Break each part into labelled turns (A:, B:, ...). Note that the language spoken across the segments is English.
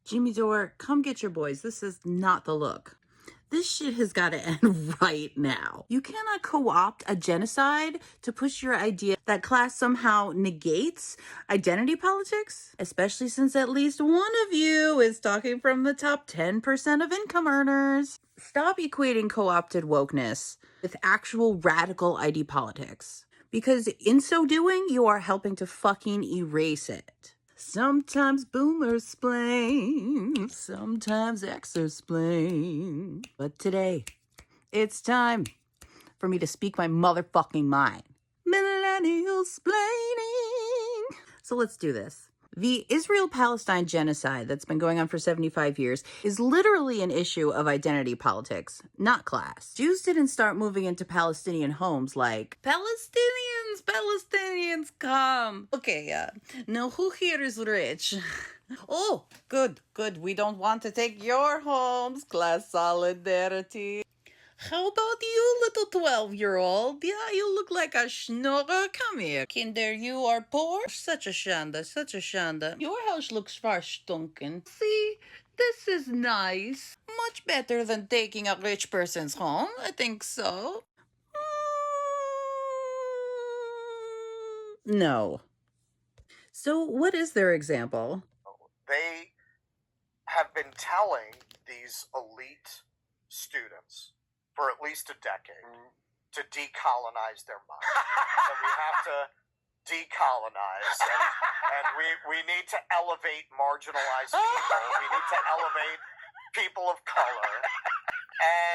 A: Jimmy Dore, come get your boys. This is not the look. This shit has got to end right now. You cannot co-opt a genocide to push your idea that class somehow negates identity politics, especially since at least one of you is talking from the top 10% of income earners. Stop equating co-opted wokeness with actual radical ID politics, because in so doing, you are helping to fucking erase it. Sometimes boomers splain, sometimes Xers splain. But today, it's time for me to speak my motherfucking mind. Millennial splaining. So let's do this. The Israel-Palestine genocide that's been going on for 75 years is literally an issue of identity politics, not class. Jews didn't start moving into Palestinian homes like, Palestinians, come. Okay, now who here is rich? Oh, good. We don't want to take your homes, class solidarity. How about you, little 12-year-old? Yeah, you look like a schnorrer. Come here. Kinder, you are poor? Such a shanda. Your house looks verstunken. See, this is nice. Much better than taking a rich person's home. I think so. No. So what is their example?
B: They have been telling these elite students for at least a decade to decolonize their mind. That we have to decolonize, and we need to elevate marginalized people. We need to elevate people of color.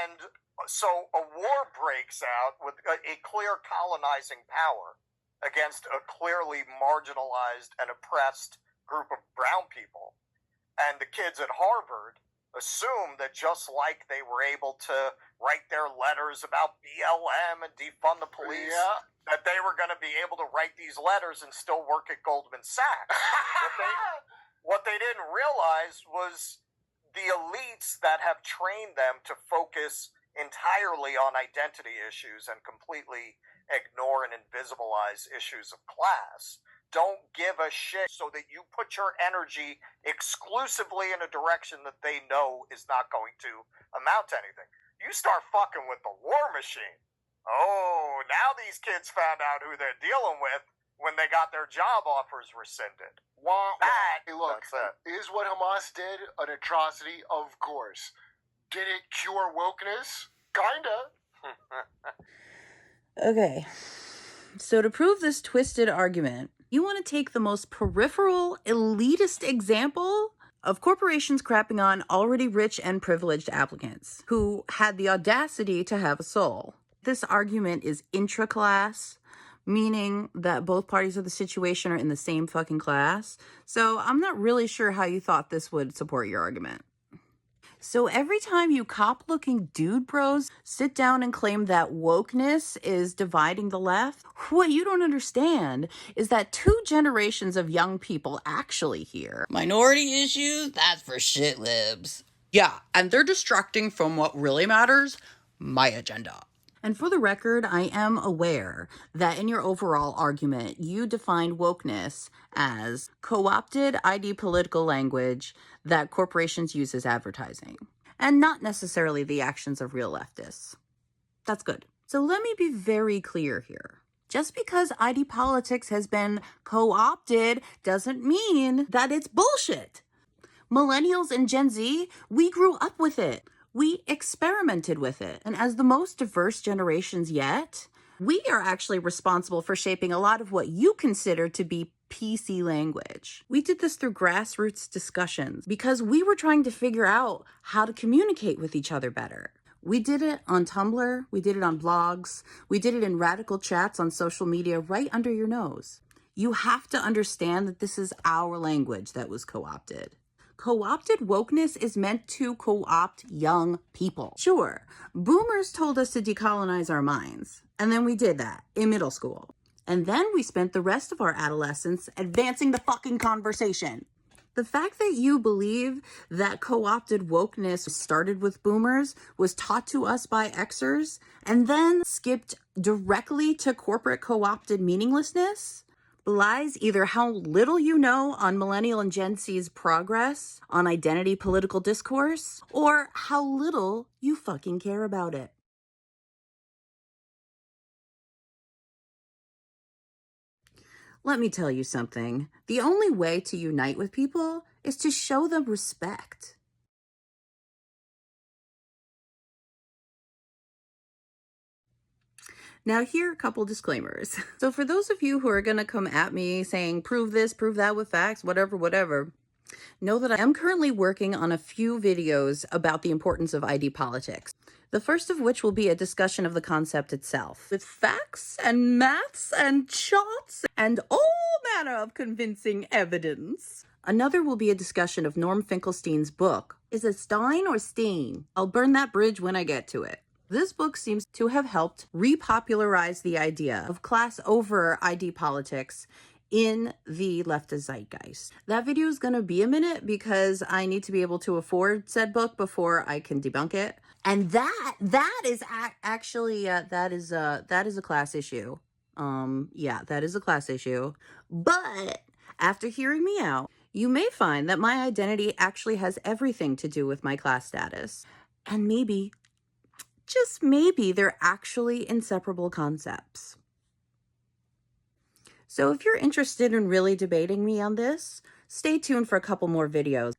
B: And so a war breaks out with a clear colonizing power against a clearly marginalized and oppressed group of brown people. And the kids at Harvard assume that just like they were able to write their letters about BLM and defund the police, that they were going to be able to write these letters and still work at Goldman Sachs. What they didn't realize was the elites that have trained them to focus entirely on identity issues and completely ignore and invisibilize issues of class don't give a shit, so that you put your energy exclusively in a direction that they know is not going to amount to anything. You start fucking with the war machine. Oh, now these kids found out who they're dealing with when they got their job offers rescinded.
C: Hey, look, is what Hamas did an atrocity? Of course. Did it cure wokeness? Kinda.
A: Okay. So to prove this twisted argument, you want to take the most peripheral, elitist example of corporations crapping on already rich and privileged applicants who had the audacity to have a soul. This argument is intra-class, meaning that both parties of the situation are in the same fucking class. So I'm not really sure how you thought this would support your argument. So every time you cop-looking dude bros sit down and claim that wokeness is dividing the left, what you don't understand is that 2 generations of young people actually hear minority issues, that's for shit libs. Yeah, and they're distracting from what really matters, my agenda. And for the record, I am aware that in your overall argument, you defined wokeness as co-opted ID political language that corporations use as advertising, and not necessarily the actions of real leftists. That's good. So let me be very clear here. Just because ID politics has been co-opted doesn't mean that it's bullshit. Millennials and Gen Z, we grew up with it. We experimented with it. And as the most diverse generations yet, we are actually responsible for shaping a lot of what you consider to be PC language. We did this through grassroots discussions because we were trying to figure out how to communicate with each other better. We did it on Tumblr, we did it on blogs, we did it in radical chats on social media right under your nose. You have to understand that this is our language that was co-opted. Co-opted wokeness is meant to co-opt young people. Sure, boomers told us to decolonize our minds, and then we did that in middle school. And then we spent the rest of our adolescence advancing the fucking conversation. The fact that you believe that co-opted wokeness started with boomers, was taught to us by Xers, and then skipped directly to corporate co-opted meaninglessness, belies either how little you know on Millennial and Gen Z's progress on identity political discourse, or how little you fucking care about it. Let me tell you something. The only way to unite with people is to show them respect. Now, here are a couple disclaimers. So for those of you who are going to come at me saying, prove this, prove that with facts, whatever, know that I am currently working on a few videos about the importance of ID politics. The first of which will be a discussion of the concept itself, with facts and maths and charts and all manner of convincing evidence. Another will be a discussion of Norm Finkelstein's book, Is it Stein or Steen? I'll burn that bridge when I get to it. This book seems to have helped repopularize the idea of class over ID politics in the leftist zeitgeist. That video is going to be a minute because I need to be able to afford said book before I can debunk it. And that is actually that is a class issue. That is a class issue. But after hearing me out, you may find that my identity actually has everything to do with my class status. And maybe, just maybe, they're actually inseparable concepts. So if you're interested in really debating me on this, stay tuned for a couple more videos.